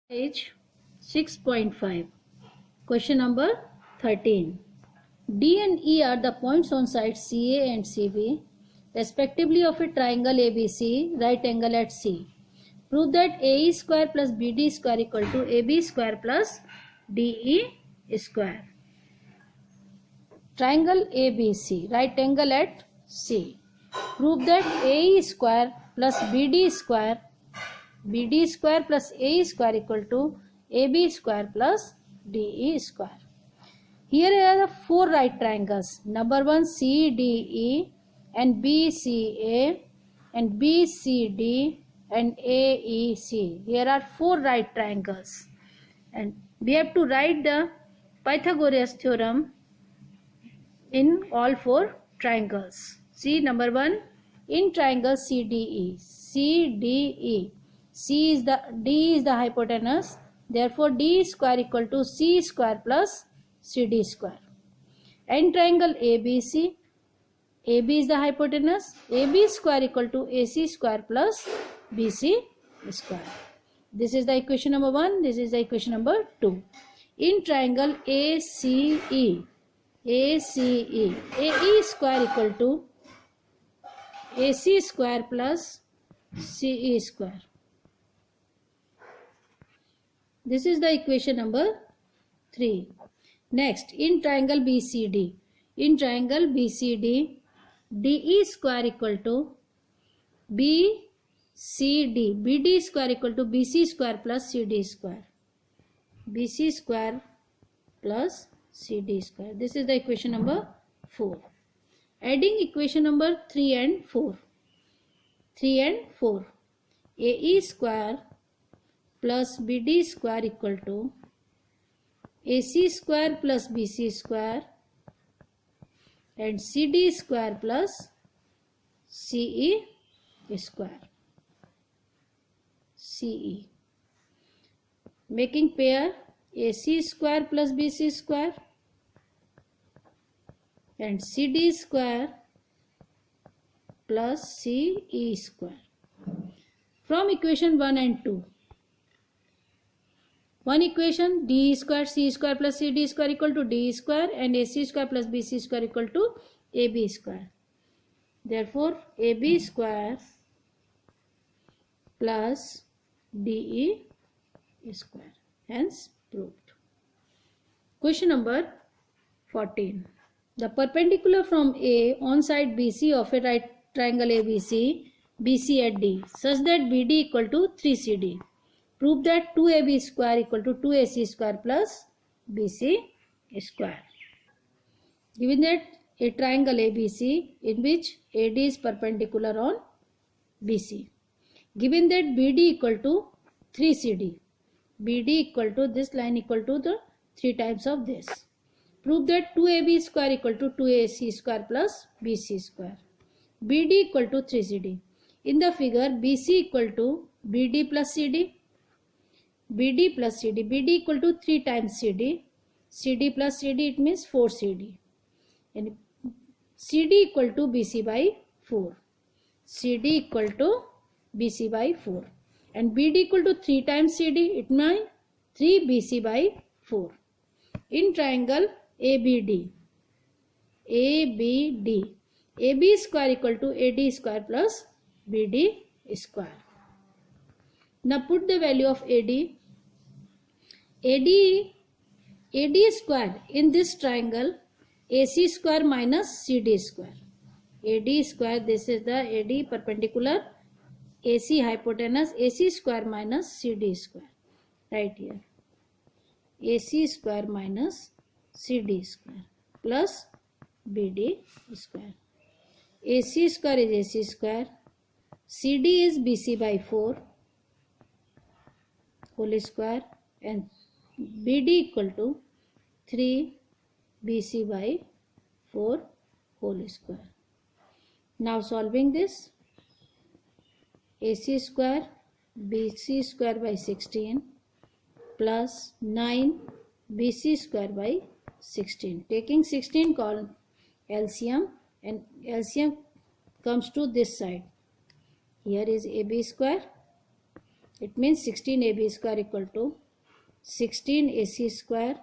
Page 6.5. Question number 13. D and E are the points on sides CA and CB, respectively, of a triangle ABC, right angle at C. Prove that AE square plus BD square equal to AB square plus DE square. Triangle ABC, right angle at C. Prove that AE square plus BD square plus AE square equal to AB square plus DE square. Here are the four right triangles. Number 1 CDE and BCA and BCD and AEC. Here are four right triangles. And we have to write the Pythagoras theorem in all four triangles. See number 1 in triangle CDE. D is the hypotenuse. Therefore, D square equal to C square plus CD square. And triangle ABC. AB is the hypotenuse. AB square equal to AC square plus BC square. This is the equation number 1. This is the equation number 2. In triangle ACE. AE square equal to AC square plus CE square. This is the equation number 3. Next, in triangle BCD. In triangle BCD, DE square equal to BCD. BD square equal to BC square plus CD square. BC square plus CD square. This is the equation number 4. Adding equation number 3 and 4. 3 and 4. AE square plus BD square equal to AC square plus BC square and CD square plus CE square. CE. Making pair AC square plus BC square and CD square plus CE square. From equation 1 and 2. One equation D square C square plus CD square equal to D square and AC square plus BC square equal to AB square. Therefore, AB square plus DE square. Hence proved. Question number 14. The perpendicular from A on side BC of a right triangle ABC, BC at D, such that BD equal to 3CD. Prove that 2AB square equal to 2AC square plus BC square. Given that a triangle ABC in which AD is perpendicular on BC. Given that BD equal to 3CD. BD equal to this line equal to the 3 times of this. Prove that 2AB square equal to 2AC square plus BC square. BD equal to 3CD. In the figure, BC equal to BD plus CD. BD plus CD. BD equal to 3 times CD. CD plus CD, it means 4 CD. And CD equal to BC by 4. CD equal to BC by 4. And BD equal to 3 times CD, it means 3 BC by 4. In triangle ABD. AB square equal to AD square plus BD square. Now put the value of AD square in this triangle AC square minus CD square. AD square, this is the AD perpendicular, AC hypotenuse, AC square minus CD square. Right here. AC square minus CD square plus BD square. AC square is AC square. CD is BC by 4 whole square and BD equal to 3 BC by 4 whole square. Now solving this, AC square BC square by 16 plus 9 BC square by 16. Taking 16 called LCM and LCM comes to this side. Here is AB square It means 16ab square equal to 16ac square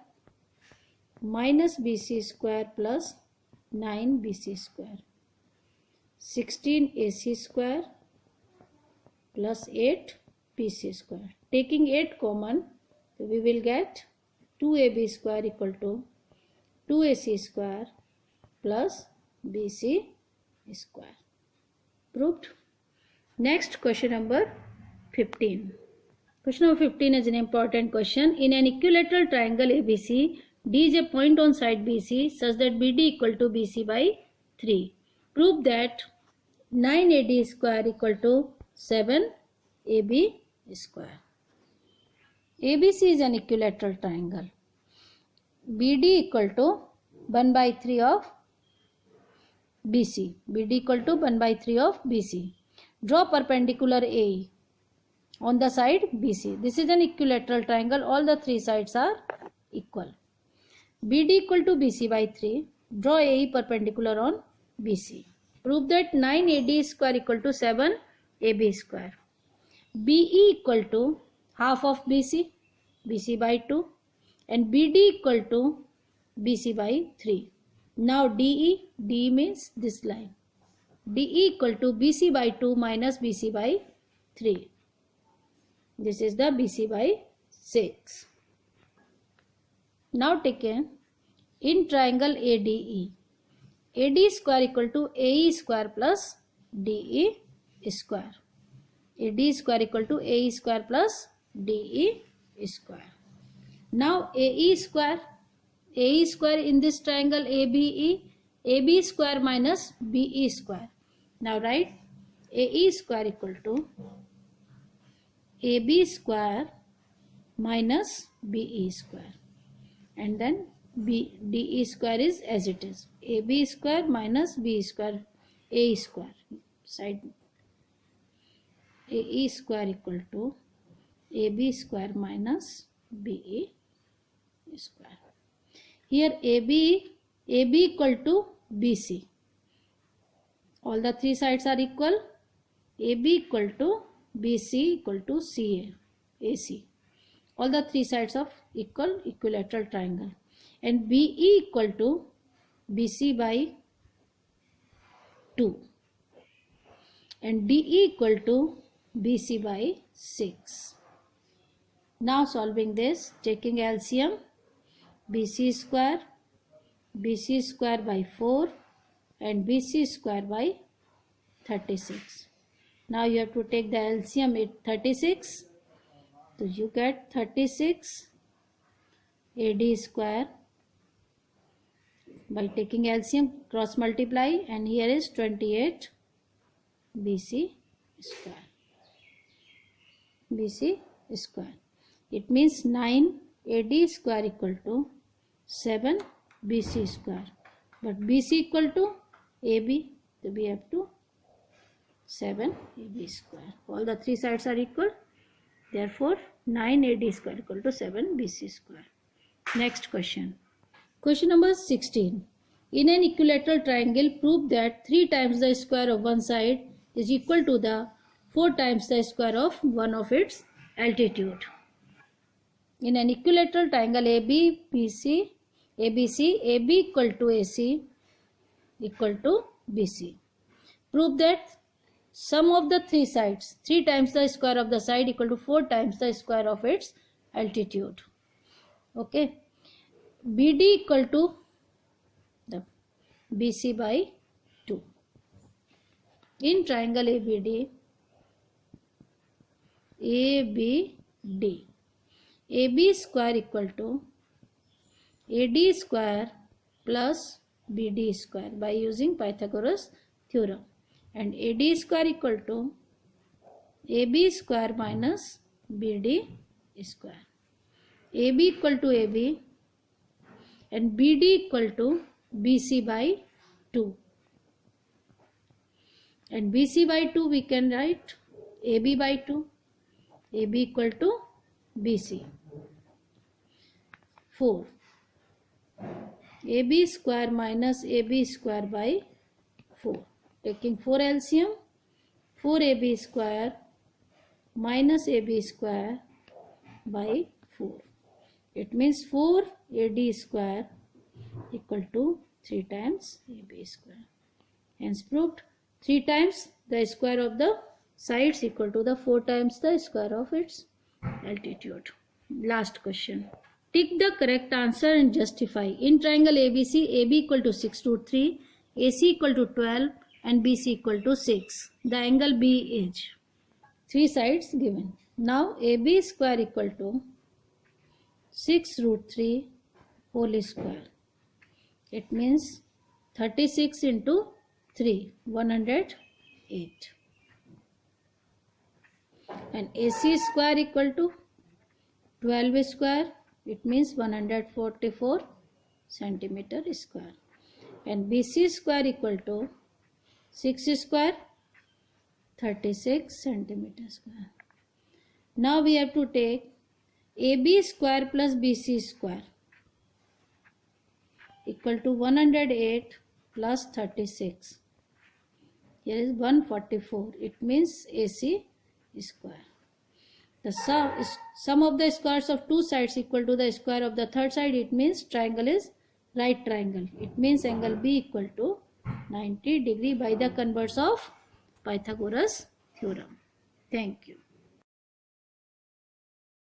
minus bc square plus 9bc square. 16ac square plus 8bc square. Taking 8 common, we will get 2ab square equal to 2ac square plus bc square. Proved. Next, question number 15. Question number 15 is an important question. In an equilateral triangle ABC, D is a point on side BC such that BD equal to BC by 3. Prove that 9AD square equal to 7AB square. ABC is an equilateral triangle. BD equal to 1 by 3 of BC. BD equal to 1 by 3 of BC. Draw perpendicular AE on the side BC. This is an equilateral triangle. All the three sides are equal. BD equal to BC by 3. Draw AE perpendicular on BC. Prove that 9AD square equal to 7AB square. BE equal to half of BC, BC by 2, and BD equal to BC by 3. Now DE means this line. DE equal to BC by 2 minus BC by 3. This is the BC by 6. Now taken in triangle ADE. AD square equal to AE square plus DE square. AD square equal to AE square plus DE square. Now AE square in this triangle ABE, AB square minus BE square. Now write AE square equal to AB square minus BE square, and then DE square is as it is. AB square minus BE square, A square side. AE square equal to AB square minus BE square. Here AB equal to BC. All the three sides are equal. AB equal to BC equal to CA, AC. All the three sides of equal equilateral triangle. And BE equal to BC by 2. And DE equal to BC by 6. Now solving this, taking LCM, BC square by 4 and BC square by 36. Now you have to take the LCM at 36. So you get 36 AD square by taking LCM, cross multiply, and here is 28 BC square. BC square. It means 9 AD square equal to 7 BC square. But BC equal to AB, so we have to 7 AB square. All the three sides are equal. Therefore, 9 AD square equal to 7 BC square. Next question. Question number 16. In an equilateral triangle, prove that 3 times the square of one side is equal to the 4 times the square of one of its altitude. In an equilateral triangle ABC, AB equal to AC equal to BC. Prove that sum of the three sides, 3 times the square of the side equal to 4 times the square of its altitude. Okay. BD equal to the BC by 2. In triangle ABD, AB square equal to AD square plus BD square by using Pythagoras theorem, and AD square equal to AB square minus BD square. AB equal to AB and BD equal to BC by 2. And BC by 2 we can write AB by 2. AB equal to BC. 4. AB square minus AB square by 4. Taking 4 LCM, 4AB square minus AB square by 4. It means 4 AD square equal to 3 times AB square. Hence proved. 3 times the square of the sides equal to the 4 times the square of its altitude. Last question. Tick the correct answer and justify. In triangle ABC, AB equal to 6 root 3, AC equal to 12 and BC equal to 6. The angle B is 3 sides given. Now AB square equal to 6 root 3 whole square. It means 36 into 3, 108. And AC square equal to 12 square. It means 144 centimeter square. And BC square equal to 6 square, 36 centimeter square. Now we have to take AB square plus BC square equal to 108 plus 36. Here is 144. It means AC square. The sum of the squares of two sides equal to the square of the third side. It means triangle is right triangle. It means angle B equal to 90 degree by the converse of Pythagoras theorem. Thank you.